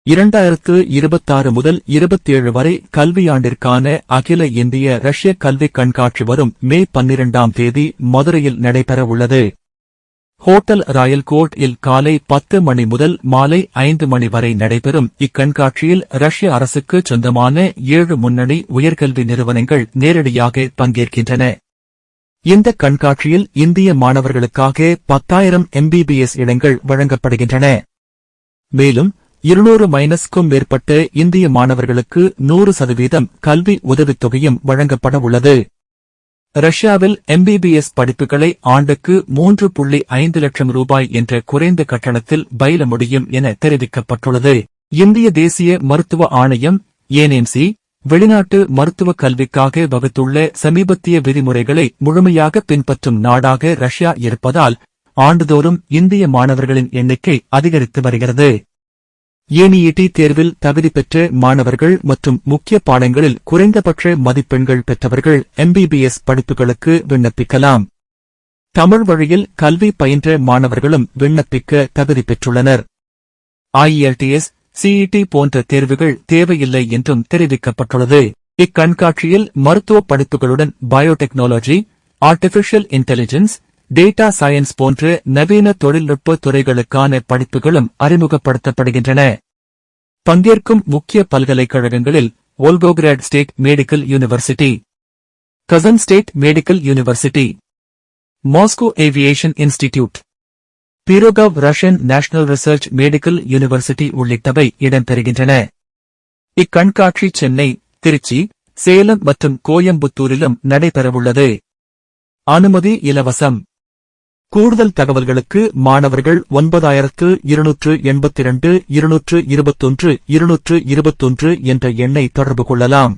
2026 முதல் 27 வரை கல்வியாண்டிற்கான அகில இந்திய ரஷ்ய கல்வி கண்காட்சி வரும் மே 12ஆம் தேதி மதுரையில் நடைபெறவுள்ளது. ஹோட்டல் ராயல் கோர்ட் இல் காலை 10 மணி முதல் மாலை 5 மணி வரை நடைபெறும் இக்கண்காட்சியில் ரஷ்ய அரசுக்கு சொந்தமான 7 முன்னணி உயர்கல்வி நிறுவனங்கள் நேரடியாக பங்கேற்கின்றன. இந்த கண்காட்சியில் இந்திய மாணவர்களுக்காக 10,000 MBBS இடங்கள் வழங்கப்படுகின்றன. மேலும் 200-க்கும் மேற்பட்ட இந்திய மாணவர்களுக்கு 100% கல்வி உதவித்தொகையும் வழங்கப்பட உள்ளது. ரஷ்யாவில் MBBS படிப்புகளை ஆண்டுக்கு 3.5 லட்சம் ரூபாய் என்ற குறைந்த கட்டணத்தில் பயில முடியும் என தெரிவிக்கப்பட்டுள்ளது. இந்திய தேசிய மருத்துவ ஆணையம் NMC வெளிநாட்டு மருத்துவக் கல்விக்காக வகுத்துள்ள சமீபத்திய விதிமுறைகளை முழுமையாக பின்பற்றும் நாடாக ரஷ்யா இருப்பதால் ஆண்டுதோறும் இந்திய மாணவர்களின் எண்ணிக்கை அதிகரித்து வருகிறது. NET தேர்வில் தகுதி பெற்ற மாணவர்கள் மற்றும் முக்கிய பாடங்களில் குறைந்தபட்ச மதிப்பெண்கள் பெற்றவர்கள் MBBS படிப்புகளுக்கு விண்ணப்பிக்கலாம். தமிழ் வழியில் கல்வி பயின்ற மாணவர்களும் விண்ணப்பிக்க தகுதி பெற்றுள்ளனர். IELTS, CET போன்ற தேர்வுகள் தேவையில்லை என்றும் தெரிவிக்கப்பட்டுள்ளது. இக்கண்காட்சியில் மருத்துவ படிப்புகளுடன் biotechnology, artificial intelligence, data science போன்ற நவீன தொழில்நுட்ப துறைகளுக்கான படிப்புகளும் அறிமுகப்படுத்தப்படுகின்றன. பங்கேற்கும் முக்கிய பல்கலைக்கழகங்களில் Volgograd State Medical University, Kazan State Medical University, Moscow Aviation Institute, Pirogov Russian National Research Medical University உள்ளிட்டவை இடம்பெறுகின்றன. இக்கண்காட்சி சென்னை, திருச்சி, சேலம் மற்றும் கோயம்புத்தூரிலும் நடைபெறவுள்ளது. அனுமதி இலவசம். கூடுதல் தகவல்களுக்கு மாணவர்கள் 9282 221 221 என்ற எண்ணை தொடர்பு கொள்ளலாம்.